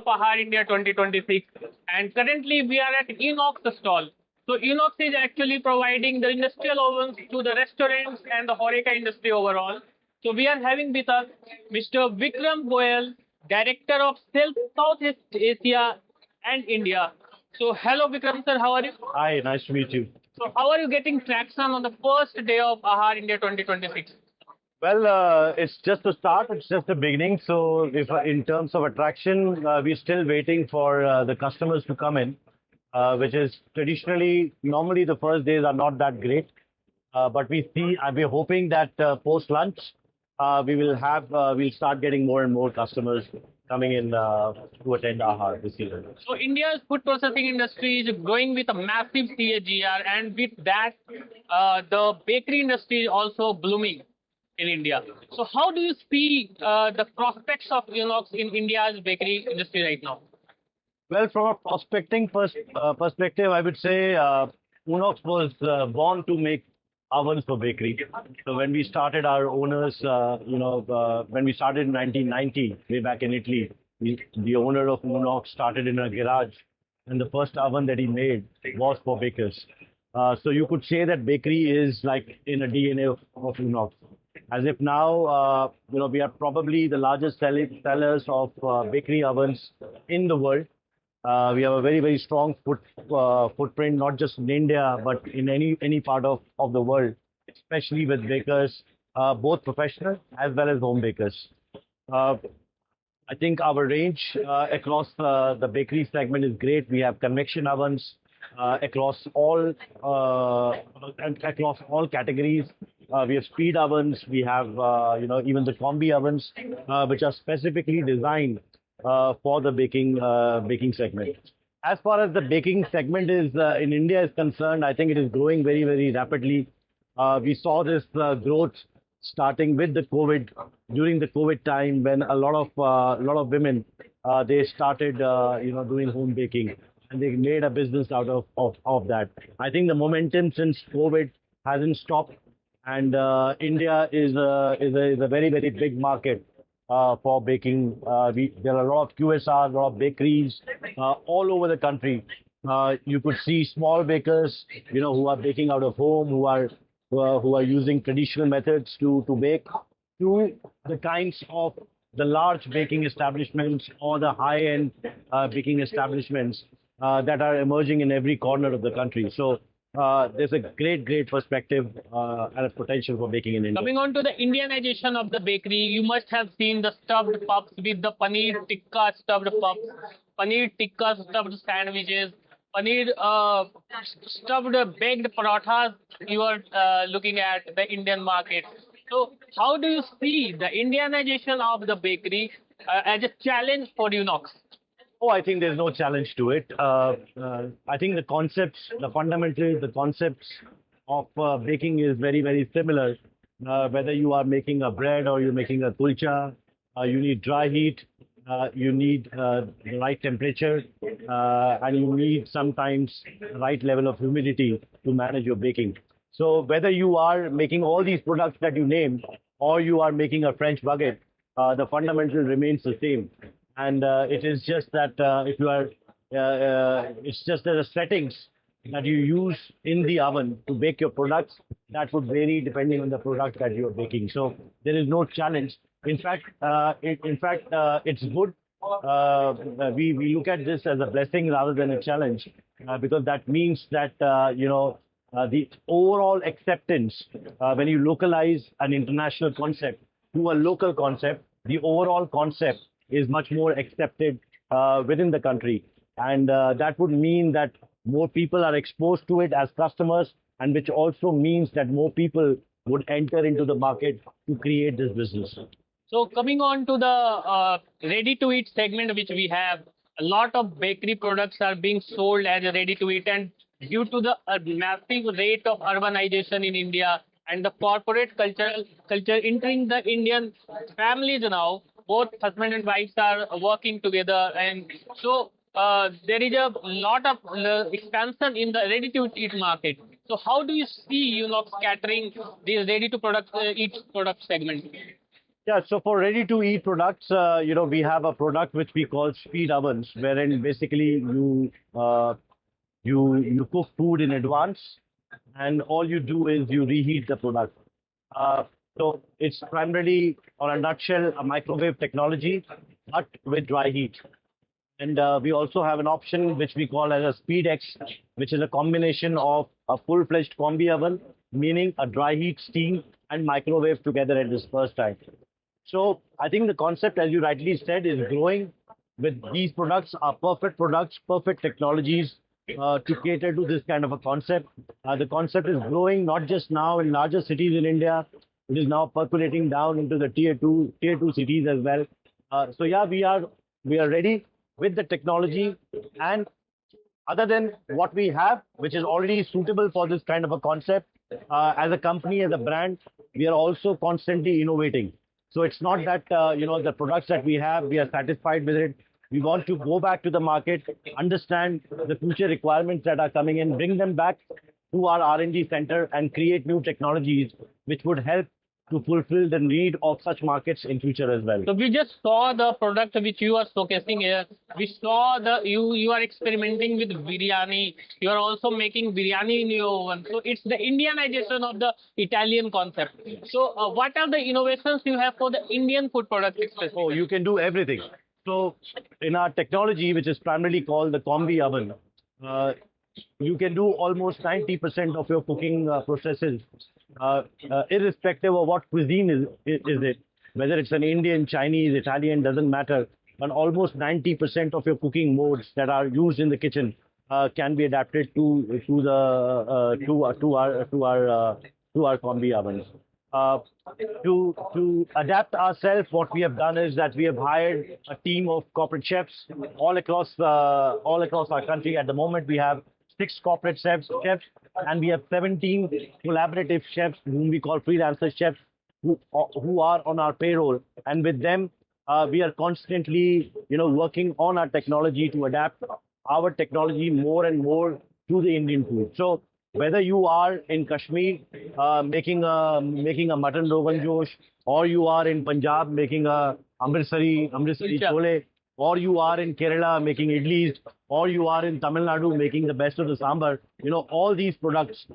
of AAHAR India 2026, and currently we are at Unox stall. So Unox is actually providing the industrial ovens to the restaurants and the HoReCa industry overall. So we are having with us Mr. Vikram Goel, Director of Sales Southeast Asia and India. So hello Vikram sir, how are you? Hi, nice to meet you. So how are you getting traction on the first day of AAHAR India 2026? Well, it's just the start. It's just the beginning. So, if in terms of attraction, we're still waiting for the customers to come in, which is traditionally, normally the first days are not that great. But we're hoping that post lunch, we'll start getting more and more customers coming in to attend AHAR this year. So India's food processing industry is growing with a massive CAGR, and with that, the bakery industry is also blooming in India. So how do you see the prospects of Unox in India's bakery industry right now? Well, from a prospecting perspective, I would say Unox was born to make ovens for bakery. So when we started, our owners, when we started in 1990, way back in Italy, the owner of Unox started in a garage, and the first oven that he made was for bakers. So you could say that bakery is like in a DNA of Unox. As if now, we are probably the largest sellers of bakery ovens in the world. We have a very, very strong footprint, not just in India, but in any part of the world, especially with bakers, both professional as well as home bakers. I think our range across the bakery segment is great. We have convection ovens across all categories. We have speed ovens. We have even the combi ovens, which are specifically designed for the baking segment. As far as the baking segment is in India is concerned, I think it is growing very, very rapidly. We saw this growth starting with the COVID, during the COVID time, when a lot of women they started doing home baking, and they made a business out of that. I think the momentum since COVID hasn't stopped, and India is a very, very big market for baking. There are a lot of QSRs, a lot of bakeries all over the country. You could see small bakers, who are baking out of home, who are using traditional methods to bake, to the kinds of the large baking establishments or the high-end baking establishments that are emerging in every corner of the country. So there's a great perspective and a potential for baking in India. Coming on to the Indianization of the bakery, you must have seen the stuffed puffs with the paneer tikka stuffed puffs, paneer tikka stuffed sandwiches, paneer stuffed baked parathas. You are looking at the Indian market. So how do you see the Indianization of the bakery as a challenge for Unox? Oh, I think there's no challenge to it. I think the concepts of baking is very, very similar. Whether you are making a bread or you're making a kulcha, you need dry heat, you need the right temperature, and you need sometimes the right level of humidity to manage your baking. So whether you are making all these products that you named, or you are making a French baguette, the fundamental remains the same. And it is just that if you are, it's just that the settings that you use in the oven to bake your products, that would vary depending on the product that you are baking. So there is no challenge. In fact, it's good. We look at this as a blessing rather than a challenge, because that means that the overall acceptance when you localize an international concept to a local concept, the overall concept is much more accepted within the country, and that would mean that more people are exposed to it as customers, and which also means that more people would enter into the market to create this business. So coming on to the ready-to-eat segment, which we have, a lot of bakery products are being sold as a ready-to-eat, and due to the massive rate of urbanization in India and the corporate culture entering the Indian families now, both husband and wives are working together, and so there is a lot of expansion in the ready-to-eat market. So how do you see Unox catering these ready-to-eat product segment? Yeah, so for ready-to-eat products, we have a product which we call speed ovens, wherein basically you cook food in advance, and all you do is you reheat the product. Uh, so it's primarily, on a nutshell, a microwave technology, but with dry heat. And we also have an option which we call as a Speed X, which is a combination of a full-fledged combi oven, meaning a dry heat, steam, and microwave together at this first time. So I think the concept, as you rightly said, is growing. With these products, perfect technologies to cater to this kind of a concept. The concept is growing not just now in larger cities in India. It is now percolating down into the tier two cities as well. So yeah, we are ready with the technology, and other than what we have, which is already suitable for this kind of a concept, as a company, as a brand, we are also constantly innovating. So it's not that the products that we have, we are satisfied with it. We want to go back to the market, understand the future requirements that are coming in, bring them back to our R&D center, and create new technologies which would help to fulfill the need of such markets in future as well. So we just saw the product which you are showcasing here. We saw you are experimenting with biryani. You are also making biryani in your oven. So it's the Indianization of the Italian concept. So what are the innovations you have for the Indian food products especially? Oh, you can do everything. So in our technology, which is primarily called the combi oven, uh, you can do almost 90% of your cooking processes, irrespective of what cuisine is it, whether it's an Indian, Chinese, Italian, doesn't matter. But almost 90% of your cooking modes that are used in the kitchen can be adapted to our combi ovens. Uh, to adapt ourselves, what we have done is that we have hired a team of corporate chefs all across our country. At the moment, we have 6 corporate chefs, and we have 17 collaborative chefs, whom we call freelancer chefs, who are on our payroll. And with them, we are constantly, working on our technology to adapt our technology more and more to the Indian food. So whether you are in Kashmir making a mutton rogan josh, or you are in Punjab making a Amritsari chole, or you are in Kerala making idlis, or you are in Tamil Nadu making the best of the sambar, all these products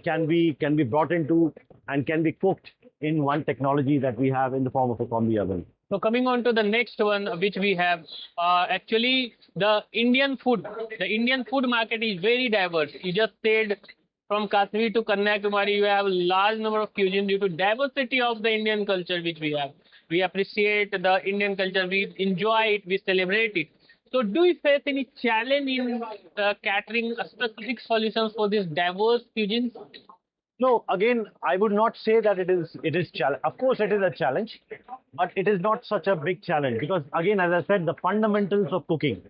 can be brought into and can be cooked in one technology that we have in the form of a combi oven. So coming on to the next one, which we have, actually the Indian food market is very diverse. You just said from Kashmir to Kanyakumari, you have a large number of cuisine due to diversity of the Indian culture which we have. We appreciate the Indian culture, we enjoy it, we celebrate it. So do you face any challenge in catering a specific solutions for these diverse cuisines? No, again, I would not say that it is challenge. Of course, it is a challenge, but it is not such a big challenge because, again, as I said, the fundamentals of cooking.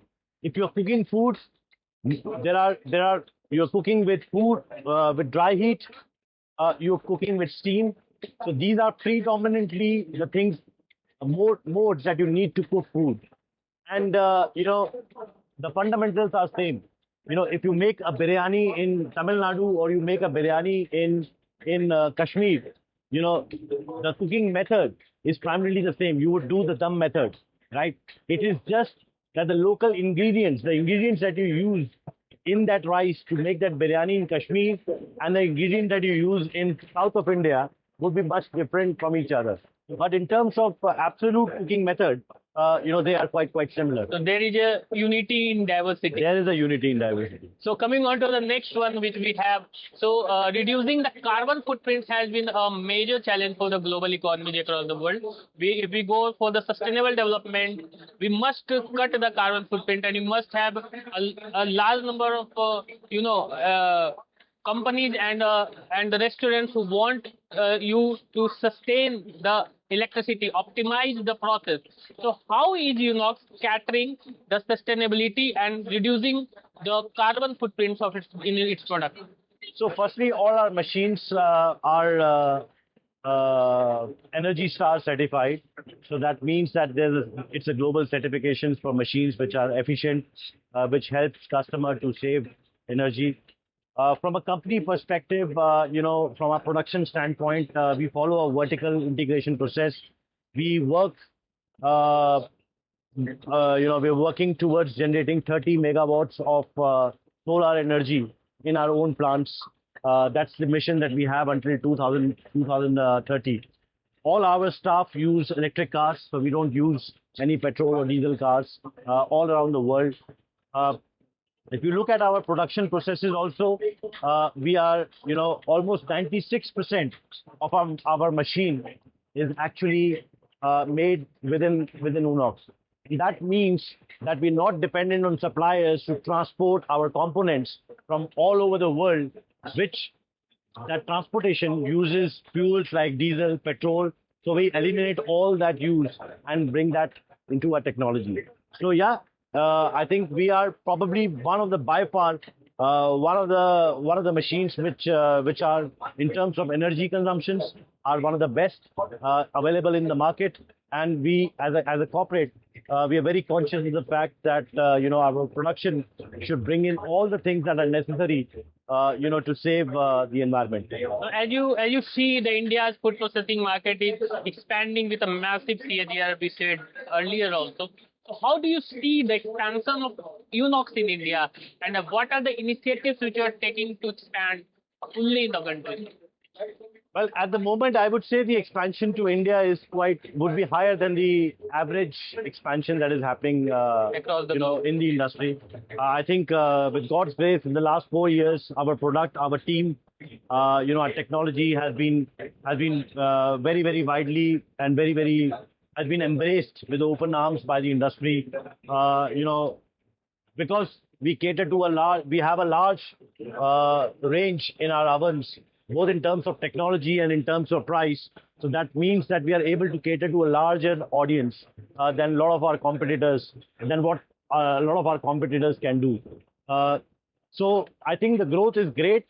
If you're cooking foods, you're cooking with food with dry heat, you're cooking with steam. So these are predominantly the things, modes that you need to cook food. And the fundamentals are same. If you make a biryani in Tamil Nadu or you make a biryani in Kashmir, the cooking method is primarily the same. You would do the dum method, right? It is just that the local ingredients, the ingredients that you use in that rice to make that biryani in Kashmir, and the ingredient that you use in south of India would be much different from each other. But in terms of absolute cooking method, they are quite similar. So there is a unity in diversity. There is a unity in diversity. So coming on to the next one which we have, so reducing the carbon footprint has been a major challenge for the global economy across the world. If we go for the sustainable development, we must cut the carbon footprint, and you must have a large number of companies and the restaurants who want you to sustain the electricity, optimize the process. So how is Unox catering the sustainability and reducing the carbon footprints of its product? So firstly, all our machines are Energy Star certified. So that means that it's a global certifications for machines which are efficient, which helps customer to save energy. From a company perspective, from a production standpoint, we follow a vertical integration process we work, we're working towards generating 30 megawatts of solar energy in our own plants. That's the mission that we have until 2030. All our staff use electric cars, so we don't use any petrol or diesel cars all around the world. If you look at our production processes also, we are, almost 96% of our machine is actually made within Unox. That means that we're not dependent on suppliers to transport our components from all over the world, which that transportation uses fuels like diesel, petrol. So we eliminate all that use and bring that into our technology. So yeah, I think we are probably one of the by far one of the machines which are in terms of energy consumptions are one of the best available in the market. And we as a corporate we are very conscious of the fact that our production should bring in all the things that are necessary to save the environment. So as you see, the India's food processing market is expanding with a massive CAGR, we said earlier also. So how do you see the expansion of Unox in India, and what are the initiatives which you are taking to expand fully in the country? Well, at the moment, I would say the expansion to India would be higher than the average expansion that is happening, Across the globe. in the industry. I think with God's grace, in the last 4 years, our product, our team, our technology has been very, very widely and has been embraced with open arms by the industry. Because we have a large range in our ovens, both in terms of technology and in terms of price. So that means that we are able to cater to a larger audience than a lot of our competitors, can do. So I think the growth is great.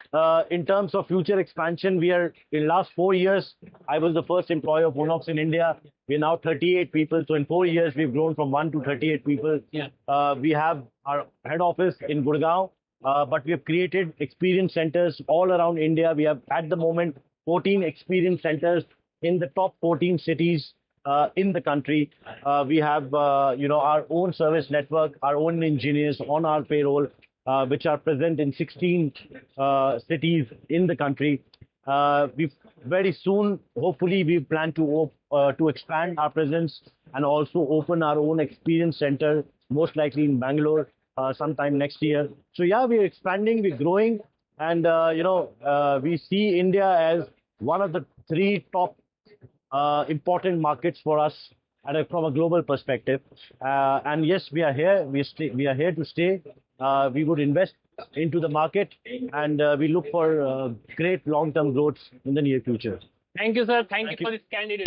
In terms of future expansion, in last 4 years, I was the first employee of Unox in India. We're now 38 people. So in 4 years, we've grown from 1 to 38 people. Yeah. We have our head office in Gurgaon, but we have created experience centers all around India. We have at the moment 14 experience centers in the top 14 cities in the country. We have our own service network, our own engineers on our payroll, which are present in 16 cities in the country. We very soon, hopefully, we plan to expand our presence and also open our own experience center, most likely in Bangalore, sometime next year. So yeah, we're expanding, we're growing, and we see India as one of the 3 top important markets for us from a global perspective. And yes, we are here. We are here to stay. We would invest into the market, and we look for great long-term growth in the near future. Thank you, sir. Thank you for this candid